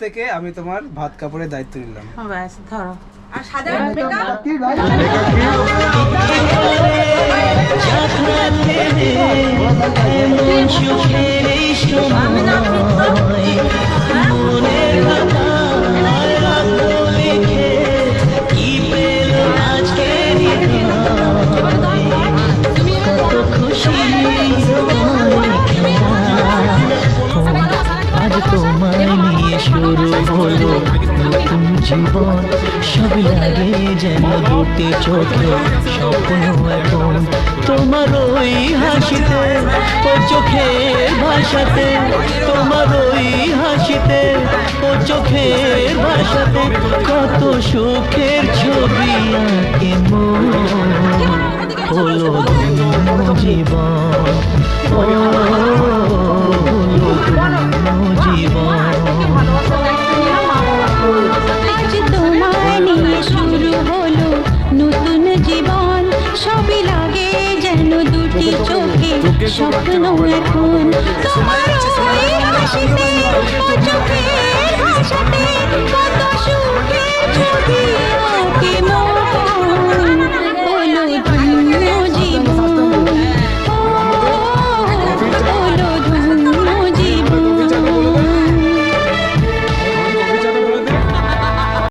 থেকে আমি তোমার ভাত কাপড়ের দায়িত্ব নিলাম। ব্যাস ধরো। আর সাধারণ মেকআপ আজ তোমায় নিয়ে শুরু হলো নতুন জীবন, সব লাগে যেন দুটি চোখে স্বপ্ন এখন তোমার ওই হাসিতে ও চোখের ভাষাতে, তোমার ওই হাসিতে ও চোখের ভাষাতে কত সুখের ছবি আঁকে মন হলো ধন্য জীবন, ও আজ তোমায় নিয়ে শুরু হলো নতুন জীবন, সবই লাগে যেন দুটি চোখে স্বপ্ন এখন তোমার ওই হাসিতে